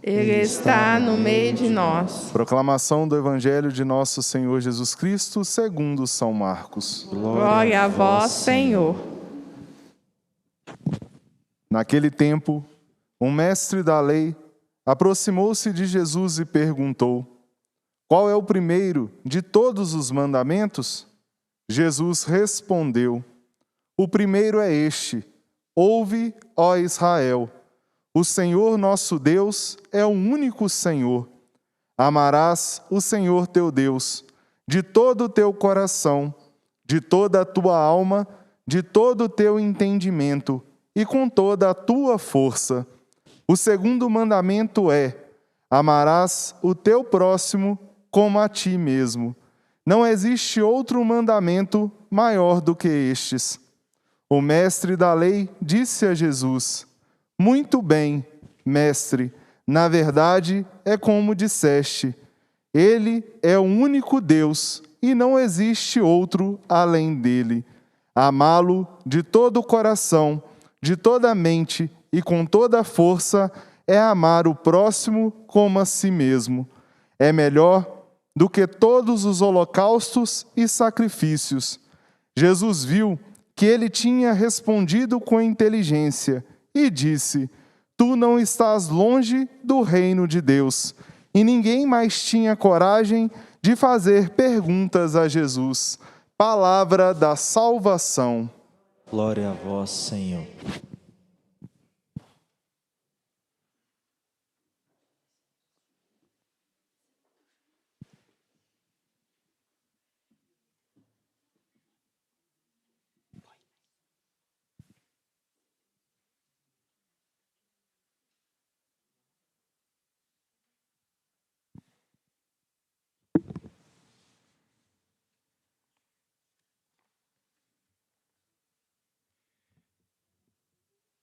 Ele está no meio de nós. Proclamação do Evangelho de nosso Senhor Jesus Cristo, segundo São Marcos. Glória a vós, Senhor. Naquele tempo, um mestre da lei aproximou-se de Jesus e perguntou: qual é o primeiro de todos os mandamentos? Jesus respondeu: o primeiro é este: ouve, ó Israel, o Senhor nosso Deus é o único Senhor. Amarás o Senhor teu Deus de todo o teu coração, de toda a tua alma, de todo o teu entendimento e com toda a tua força. O segundo mandamento é: amarás o teu próximo como a ti mesmo. Não existe outro mandamento maior do que estes. O mestre da lei disse a Jesus: muito bem, mestre, na verdade é como disseste. Ele é o único Deus e não existe outro além dele. Amá-lo de todo o coração, de toda a mente e com toda a força é amar o próximo como a si mesmo. É melhor do que todos os holocaustos e sacrifícios. Jesus viu que ele tinha respondido com inteligência e disse: tu não estás longe do reino de Deus. E ninguém mais tinha coragem de fazer perguntas a Jesus. Palavra da salvação. Glória a vós, Senhor.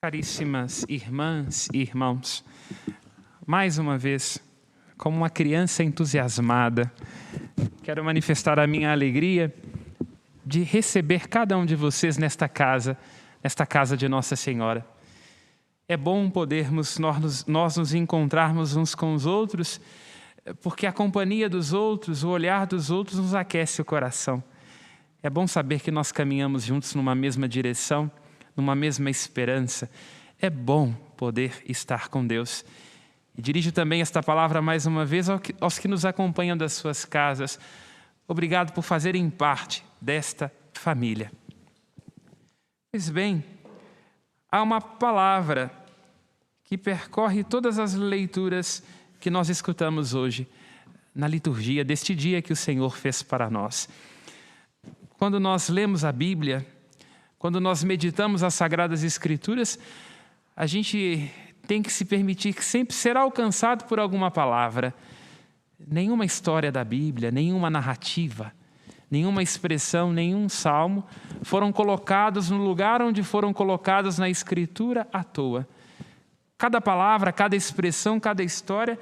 Caríssimas irmãs e irmãos, mais uma vez, como uma criança entusiasmada, quero manifestar a minha alegria de receber cada um de vocês nesta casa de Nossa Senhora. É bom podermos nós nos encontrarmos uns com os outros, porque a companhia dos outros, o olhar dos outros nos aquece o coração. É bom saber que nós caminhamos juntos numa mesma direção, numa mesma esperança. É bom poder estar com Deus. E dirijo também esta palavra mais uma vez aos que nos acompanham das suas casas. Obrigado por fazerem parte desta família. Pois bem, há uma palavra que percorre todas as leituras que nós escutamos hoje, na liturgia deste dia que o Senhor fez para nós. Quando nós lemos a Bíblia, quando nós meditamos as Sagradas Escrituras, a gente tem que se permitir que sempre será alcançado por alguma palavra. Nenhuma história da Bíblia, nenhuma narrativa, nenhuma expressão, nenhum salmo foram colocados no lugar onde foram colocados na Escritura à toa. Cada palavra, cada expressão, cada história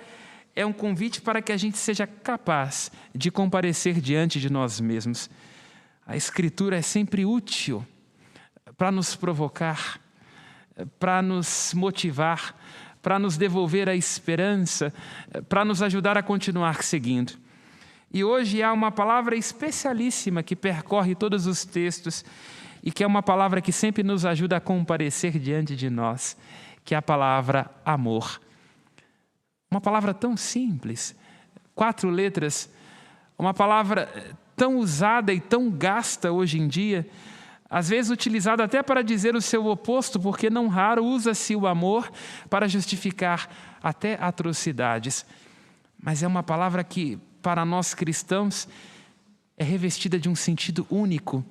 é um convite para que a gente seja capaz de comparecer diante de nós mesmos. A Escritura é sempre útil para nos provocar, para nos motivar, para nos devolver a esperança, para nos ajudar a continuar seguindo. E hoje há uma palavra especialíssima que percorre todos os textos e que é uma palavra que sempre nos ajuda a comparecer diante de nós, que é a palavra amor. Uma palavra tão simples, 4 letras, uma palavra tão usada e tão gasta hoje em dia, às vezes utilizado até para dizer o seu oposto, porque não raro usa-se o amor para justificar até atrocidades. Mas é uma palavra que, para nós cristãos, é revestida de um sentido único,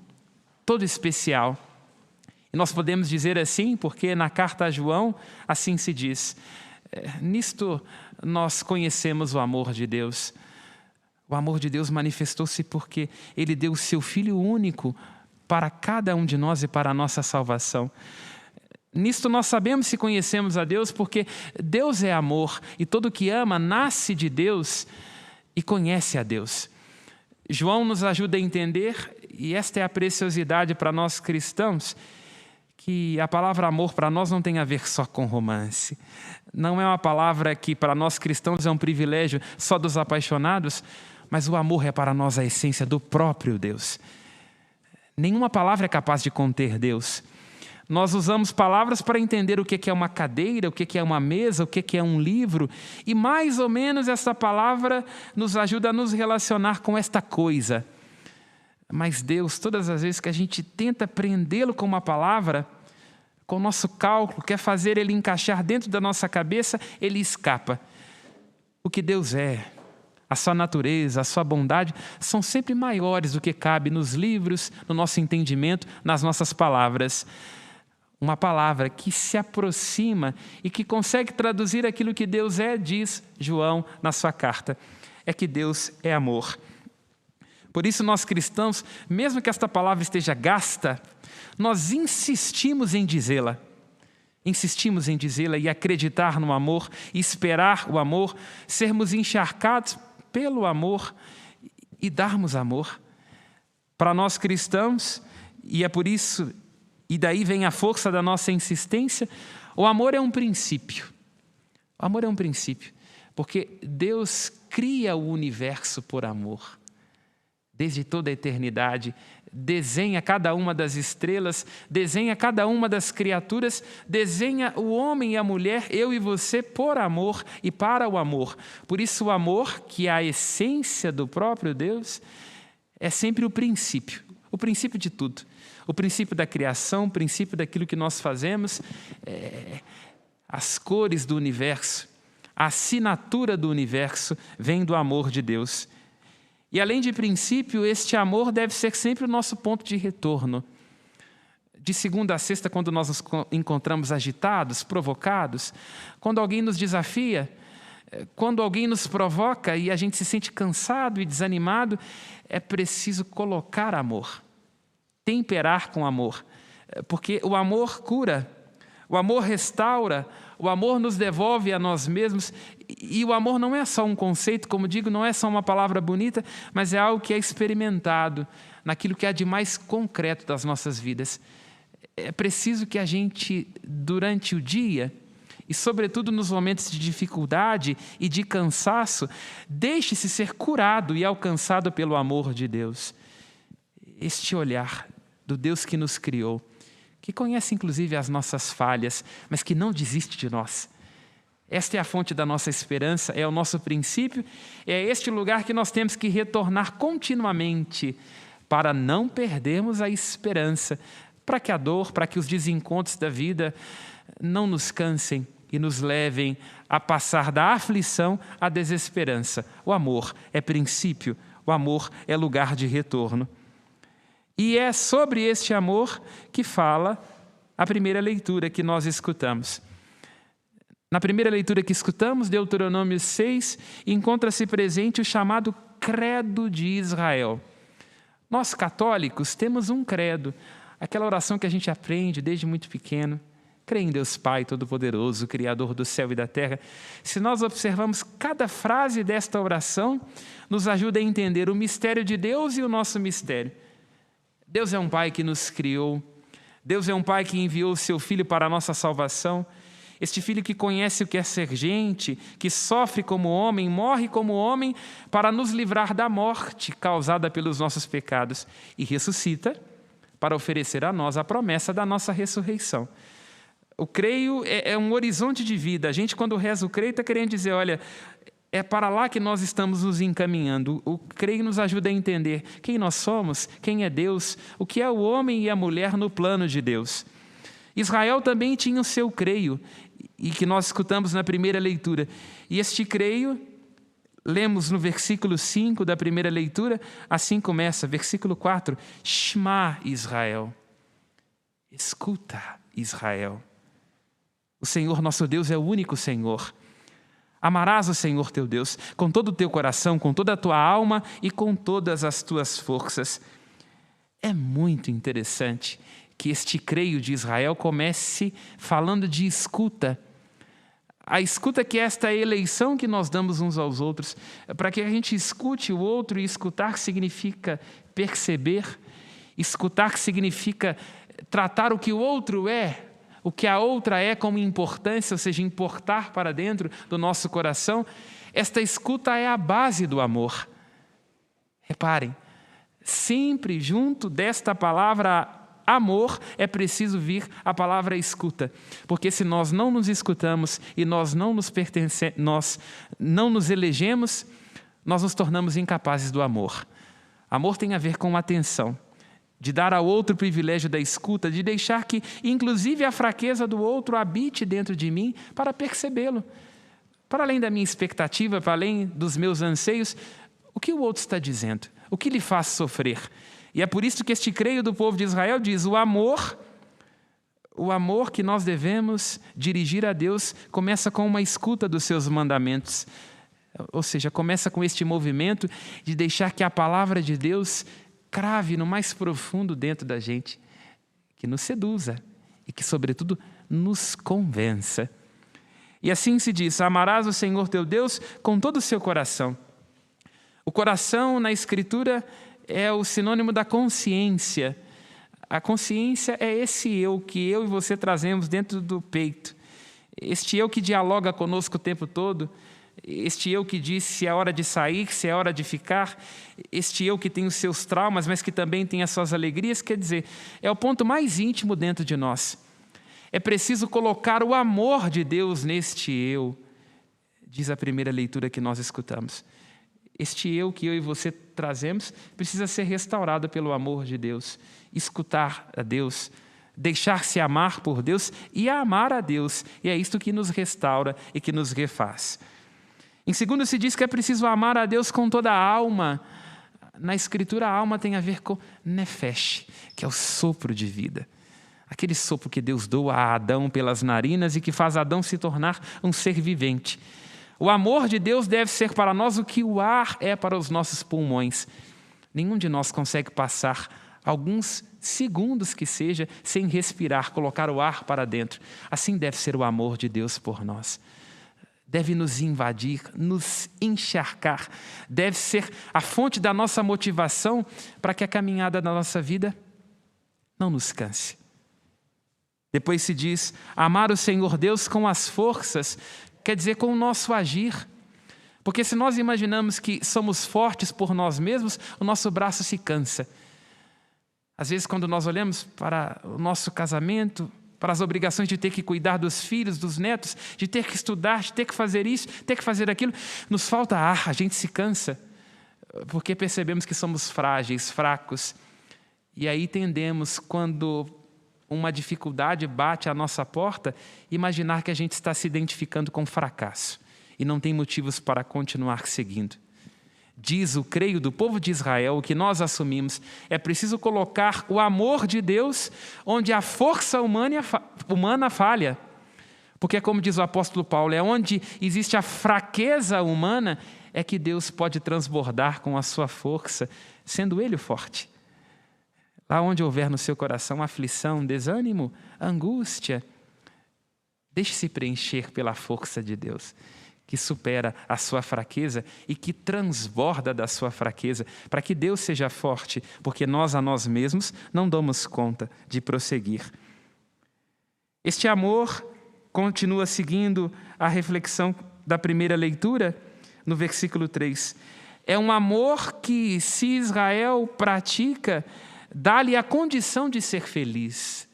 todo especial. E nós podemos dizer assim, porque na carta a João, assim se diz: nisto nós conhecemos o amor de Deus. O amor de Deus manifestou-se porque Ele deu o seu Filho único para cada um de nós e para a nossa salvação. Nisto nós sabemos se conhecemos a Deus, porque Deus é amor, e todo que ama nasce de Deus e conhece a Deus. João nos ajuda a entender, e esta é a preciosidade para nós cristãos, que a palavra amor para nós não tem a ver só com romance. Não é uma palavra que para nós cristãos é um privilégio só dos apaixonados, mas o amor é para nós a essência do próprio Deus. Nenhuma palavra é capaz de conter Deus. Nós usamos palavras para entender o que é uma cadeira, o que é uma mesa, o que é um livro, e mais ou menos essa palavra nos ajuda a nos relacionar com esta coisa. Mas Deus, todas as vezes que a gente tenta prendê-lo com uma palavra, com o nosso cálculo, quer fazer ele encaixar dentro da nossa cabeça, ele escapa. O que Deus é, a sua natureza, a sua bondade, são sempre maiores do que cabe nos livros, no nosso entendimento, nas nossas palavras. Uma palavra que se aproxima e que consegue traduzir aquilo que Deus é, diz João na sua carta, é que Deus é amor. Por isso nós cristãos, mesmo que esta palavra esteja gasta, nós insistimos em dizê-la. Insistimos em dizê-la e acreditar no amor, esperar o amor, sermos encharcados pelo amor e darmos amor. Para nós cristãos, e é por isso, e daí vem a força da nossa insistência, o amor é um princípio. O amor é um princípio, porque Deus cria o universo por amor. Desde toda a eternidade, desenha cada uma das estrelas, desenha cada uma das criaturas, desenha o homem e a mulher, eu e você, por amor e para o amor. Por isso o amor, que é a essência do próprio Deus, é sempre o princípio de tudo. O princípio da criação, o princípio daquilo que nós fazemos, as cores do universo, a assinatura do universo vem do amor de Deus. E além de princípio, este amor deve ser sempre o nosso ponto de retorno. De segunda a sexta, quando nós nos encontramos agitados, provocados, quando alguém nos desafia, quando alguém nos provoca e a gente se sente cansado e desanimado, é preciso colocar amor, temperar com amor, porque o amor cura, o amor restaura, o amor nos devolve a nós mesmos, e o amor não é só um conceito, como digo, não é só uma palavra bonita, mas é algo que é experimentado naquilo que há de mais concreto das nossas vidas. É preciso que a gente, durante o dia, e sobretudo nos momentos de dificuldade e de cansaço, deixe-se ser curado e alcançado pelo amor de Deus. Este olhar do Deus que nos criou, que conhece inclusive as nossas falhas, mas que não desiste de nós. Esta é a fonte da nossa esperança, é o nosso princípio, é este lugar que nós temos que retornar continuamente para não perdermos a esperança, para que a dor, para que os desencontros da vida não nos cansem e nos levem a passar da aflição à desesperança. O amor é princípio, o amor é lugar de retorno. E é sobre este amor que fala a primeira leitura que nós escutamos. Na primeira leitura que escutamos, Deuteronômio 6, encontra-se presente o chamado Credo de Israel. Nós católicos temos um credo, aquela oração que a gente aprende desde muito pequeno. Creio em Deus Pai Todo-Poderoso, Criador do céu e da terra. Se nós observamos cada frase desta oração, nos ajuda a entender o mistério de Deus e o nosso mistério. Deus é um Pai que nos criou. Deus é um Pai que enviou o seu Filho para a nossa salvação. Este Filho que conhece o que é ser gente, que sofre como homem, morre como homem, para nos livrar da morte causada pelos nossos pecados. E ressuscita para oferecer a nós a promessa da nossa ressurreição. O creio é um horizonte de vida. A gente, quando reza o creio, está querendo dizer, olha, é para lá que nós estamos nos encaminhando. O creio nos ajuda a entender quem nós somos, quem é Deus, o que é o homem e a mulher no plano de Deus. Israel também tinha o seu creio, e que nós escutamos na primeira leitura. E este creio, lemos no versículo 5 da primeira leitura, assim começa, versículo 4, Shema Israel. Escuta, Israel. O Senhor nosso Deus é o único Senhor. Amarás o Senhor teu Deus com todo o teu coração, com toda a tua alma e com todas as tuas forças. É muito interessante que este creio de Israel comece falando de escuta. A escuta que é esta eleição que nós damos uns aos outros, para que a gente escute o outro, e escutar significa perceber, escutar significa tratar o que o outro é, o que a outra é como importância, ou seja, importar para dentro do nosso coração, esta escuta é a base do amor. Reparem, sempre junto desta palavra amor é preciso vir a palavra escuta, porque se nós não nos escutamos e nós não nos elegemos, nós nos tornamos incapazes do amor. Amor tem a ver com atenção, de dar ao outro o privilégio da escuta, de deixar que, inclusive, a fraqueza do outro habite dentro de mim para percebê-lo. Para além da minha expectativa, para além dos meus anseios, o que o outro está dizendo? O que lhe faz sofrer? E é por isso que este creio do povo de Israel diz: o amor que nós devemos dirigir a Deus começa com uma escuta dos seus mandamentos. Ou seja, começa com este movimento de deixar que a palavra de Deus crave no mais profundo dentro da gente, que nos seduza e que, sobretudo, nos convença. E assim se diz: amarás o Senhor teu Deus com todo o seu coração. O coração, na Escritura, é o sinônimo da consciência. A consciência é esse eu que eu e você trazemos dentro do peito. Este eu que dialoga conosco o tempo todo. Este eu que diz se é hora de sair, se é hora de ficar. Este eu que tem os seus traumas, mas que também tem as suas alegrias. Quer dizer, é o ponto mais íntimo dentro de nós. É preciso colocar o amor de Deus neste eu, diz a primeira leitura que nós escutamos. Este eu que eu e você trazemos precisa ser restaurado pelo amor de Deus. Escutar a Deus, deixar-se amar por Deus e amar a Deus. E é isto que nos restaura e que nos refaz. Em segundo, se diz que é preciso amar a Deus com toda a alma. Na Escritura, a alma tem a ver com nefesh, que é o sopro de vida. Aquele sopro que Deus deu a Adão pelas narinas e que faz Adão se tornar um ser vivente. O amor de Deus deve ser para nós o que o ar é para os nossos pulmões. Nenhum de nós consegue passar alguns segundos que seja sem respirar, colocar o ar para dentro. Assim deve ser o amor de Deus por nós. Deve nos invadir, nos encharcar. Deve ser a fonte da nossa motivação para que a caminhada da nossa vida não nos canse. Depois se diz, amar o Senhor Deus com as forças, quer dizer, com o nosso agir. Porque se nós imaginamos que somos fortes por nós mesmos, o nosso braço se cansa. Às vezes, quando nós olhamos para o nosso casamento, para as obrigações de ter que cuidar dos filhos, dos netos, de ter que estudar, de ter que fazer isso, ter que fazer aquilo, nos falta ar, a gente se cansa, porque percebemos que somos frágeis, fracos. E aí tendemos, quando uma dificuldade bate à nossa porta, imaginar que a gente está se identificando com fracasso e não tem motivos para continuar seguindo. Diz o creio do povo de Israel, o que nós assumimos, é preciso colocar o amor de Deus onde a força humana falha. Porque, como diz o apóstolo Paulo, é onde existe a fraqueza humana é que Deus pode transbordar com a sua força, sendo Ele o forte. Lá onde houver no seu coração aflição, desânimo, angústia, deixe-se preencher pela força de Deus, que supera a sua fraqueza e que transborda da sua fraqueza, para que Deus seja forte, porque nós a nós mesmos não damos conta de prosseguir. Este amor continua seguindo a reflexão da primeira leitura, no versículo 3. É um amor que, se Israel pratica, dá-lhe a condição de ser feliz.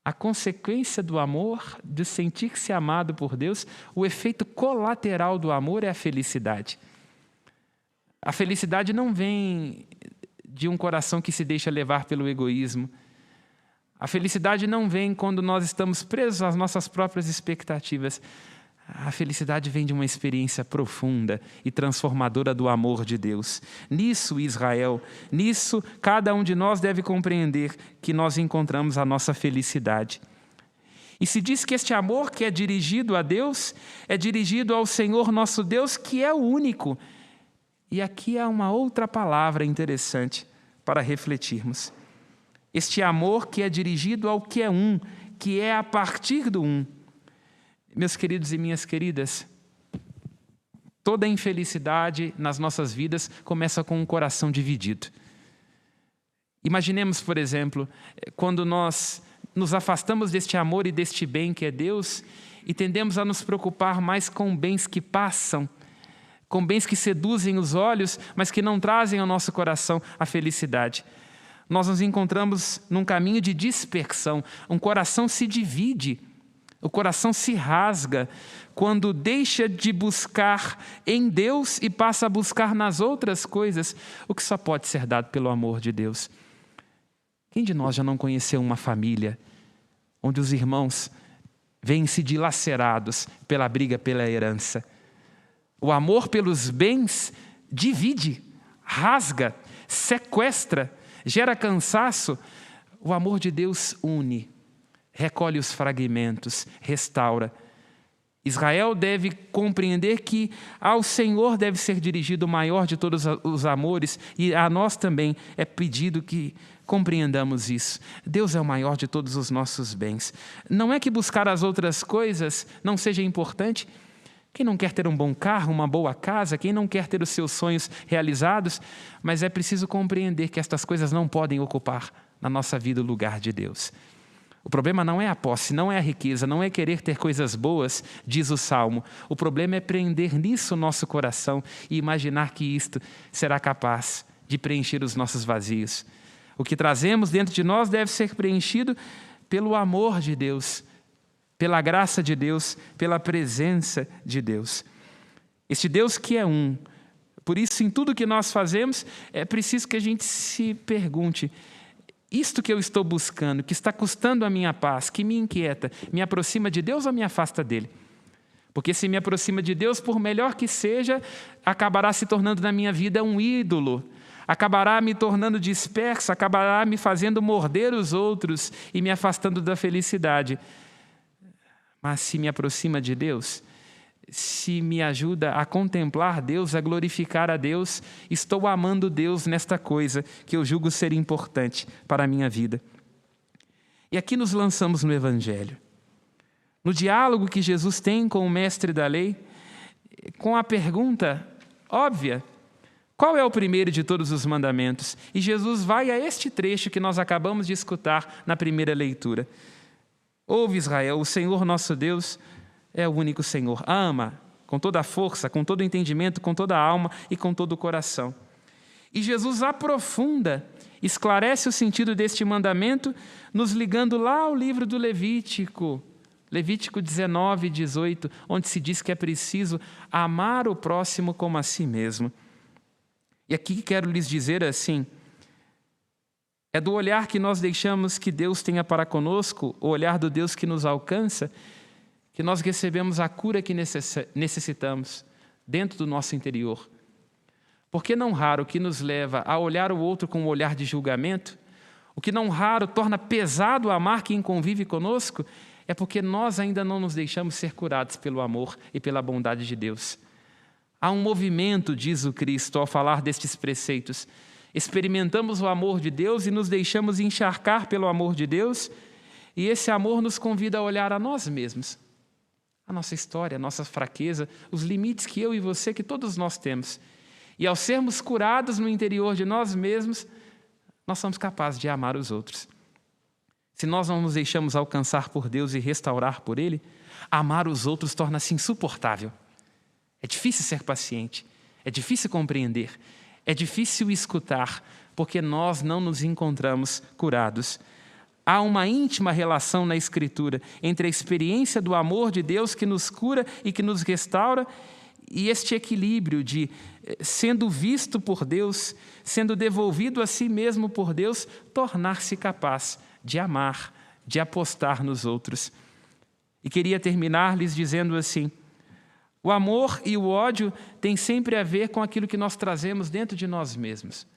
A consequência do amor, de sentir-se amado por Deus, o efeito colateral do amor é a felicidade. A felicidade não vem de um coração que se deixa levar pelo egoísmo. A felicidade não vem quando nós estamos presos às nossas próprias expectativas. A felicidade vem de uma experiência profunda e transformadora do amor de Deus. Nisso, Israel, nisso, cada um de nós deve compreender que nós encontramos a nossa felicidade. E se diz que este amor que é dirigido a Deus, é dirigido ao Senhor nosso Deus, que é o único. E aqui há uma outra palavra interessante para refletirmos. Este amor que é dirigido ao que é um, que é a partir do um. Meus queridos e minhas queridas, toda infelicidade nas nossas vidas começa com um coração dividido. Imaginemos, por exemplo, quando nós nos afastamos deste amor e deste bem que é Deus e tendemos a nos preocupar mais com bens que passam, com bens que seduzem os olhos, mas que não trazem ao nosso coração a felicidade. Nós nos encontramos num caminho de dispersão. Um coração se divide, o coração se rasga quando deixa de buscar em Deus e passa a buscar nas outras coisas o que só pode ser dado pelo amor de Deus. Quem de nós já não conheceu uma família onde os irmãos vêm-se dilacerados pela briga pela herança? O amor pelos bens divide, rasga, sequestra, gera cansaço. O amor de Deus une, recolhe os fragmentos, restaura. Israel deve compreender que ao Senhor deve ser dirigido o maior de todos os amores, e a nós também é pedido que compreendamos isso. Deus é o maior de todos os nossos bens. Não é que buscar as outras coisas não seja importante. Quem não quer ter um bom carro, uma boa casa, quem não quer ter os seus sonhos realizados, mas é preciso compreender que estas coisas não podem ocupar na nossa vida o lugar de Deus. O problema não é a posse, não é a riqueza, não é querer ter coisas boas, diz o Salmo. O problema é prender nisso o nosso coração e imaginar que isto será capaz de preencher os nossos vazios. O que trazemos dentro de nós deve ser preenchido pelo amor de Deus, pela graça de Deus, pela presença de Deus. Este Deus que é um. Por isso, em tudo que nós fazemos, é preciso que a gente se pergunte: isto que eu estou buscando, que está custando a minha paz, que me inquieta, me aproxima de Deus ou me afasta dele? Porque se me aproxima de Deus, por melhor que seja, acabará se tornando na minha vida um ídolo, acabará me tornando disperso, acabará me fazendo morder os outros e me afastando da felicidade. Mas se me aproxima de Deus, se me ajuda a contemplar Deus, a glorificar a Deus, estou amando Deus nesta coisa que eu julgo ser importante para a minha vida. E aqui nos lançamos no Evangelho, no diálogo que Jesus tem com o mestre da lei, com a pergunta óbvia: qual é o primeiro de todos os mandamentos? E Jesus vai a este trecho que nós acabamos de escutar na primeira leitura. Ouve, Israel, o Senhor nosso Deus é o único Senhor. Ama com toda a força, com todo o entendimento, com toda a alma e com todo o coração. E Jesus aprofunda, esclarece o sentido deste mandamento, nos ligando lá ao livro do Levítico, Levítico 19, 18, onde se diz que é preciso amar o próximo como a si mesmo. E aqui quero lhes dizer assim: é do olhar que nós deixamos que Deus tenha para conosco, o olhar do Deus que nos alcança, que nós recebemos a cura que necessitamos dentro do nosso interior. Porque não raro o que nos leva a olhar o outro com um olhar de julgamento, o que não raro torna pesado amar quem convive conosco, é porque nós ainda não nos deixamos ser curados pelo amor e pela bondade de Deus. Há um movimento, diz o Cristo, ao falar destes preceitos. Experimentamos o amor de Deus e nos deixamos encharcar pelo amor de Deus, e esse amor nos convida a olhar a nós mesmos, a nossa história, a nossa fraqueza, os limites que eu e você, que todos nós temos. E ao sermos curados no interior de nós mesmos, nós somos capazes de amar os outros. Se nós não nos deixamos alcançar por Deus e restaurar por Ele, amar os outros torna-se insuportável. É difícil ser paciente, é difícil compreender, é difícil escutar, porque nós não nos encontramos curados. Há uma íntima relação na Escritura entre a experiência do amor de Deus que nos cura e que nos restaura e este equilíbrio de, sendo visto por Deus, sendo devolvido a si mesmo por Deus, tornar-se capaz de amar, de apostar nos outros. E queria terminar lhes dizendo assim: o amor e o ódio têm sempre a ver com aquilo que nós trazemos dentro de nós mesmos.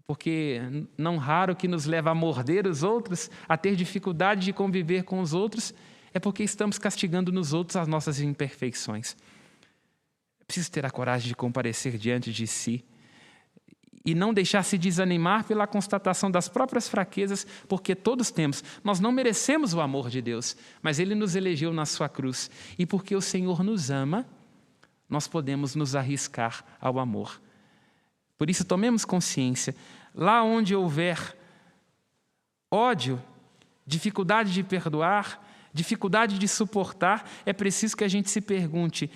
Porque não raro o que nos leva a morder os outros, a ter dificuldade de conviver com os outros, é porque estamos castigando nos outros as nossas imperfeições. É preciso ter a coragem de comparecer diante de si e não deixar se desanimar pela constatação das próprias fraquezas, porque todos temos. Nós não merecemos o amor de Deus, mas Ele nos elegeu na sua cruz. E porque o Senhor nos ama, nós podemos nos arriscar ao amor. Por isso, tomemos consciência. Lá onde houver ódio, dificuldade de perdoar, dificuldade de suportar, é preciso que a gente se pergunte: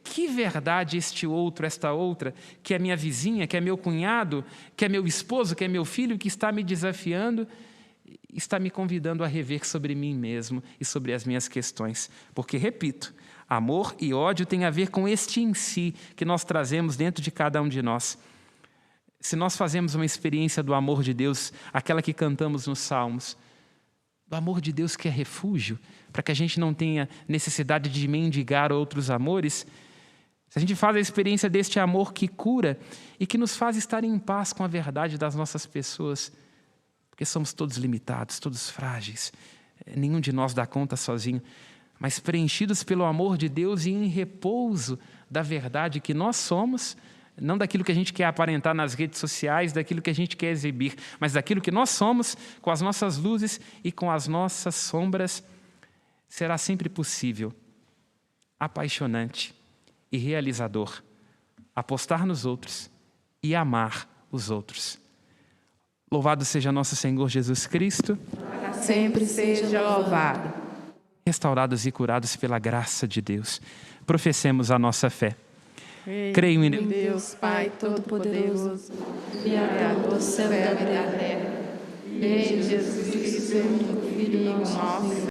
que verdade este outro, esta outra, que é minha vizinha, que é meu cunhado, que é meu esposo, que é meu filho, que está me desafiando, está me convidando a rever sobre mim mesmo e sobre as minhas questões. Porque, repito, amor e ódio têm a ver com este em si que nós trazemos dentro de cada um de nós. Se nós fazemos uma experiência do amor de Deus, aquela que cantamos nos Salmos, do amor de Deus que é refúgio, para que a gente não tenha necessidade de mendigar outros amores, se a gente faz a experiência deste amor que cura e que nos faz estar em paz com a verdade das nossas pessoas, porque somos todos limitados, todos frágeis, nenhum de nós dá conta sozinho, mas preenchidos pelo amor de Deus e em repouso da verdade que nós somos, não daquilo que a gente quer aparentar nas redes sociais, daquilo que a gente quer exibir, mas daquilo que nós somos, com as nossas luzes e com as nossas sombras, será sempre possível, apaixonante e realizador, apostar nos outros e amar os outros. Louvado seja nosso Senhor Jesus Cristo. Sempre seja louvado. Restaurados e curados pela graça de Deus. Professemos a nossa fé. Creio em Deus, Pai Todo-Poderoso, Criador do céu e da terra, e em Jesus Cristo, seu único Filho nosso,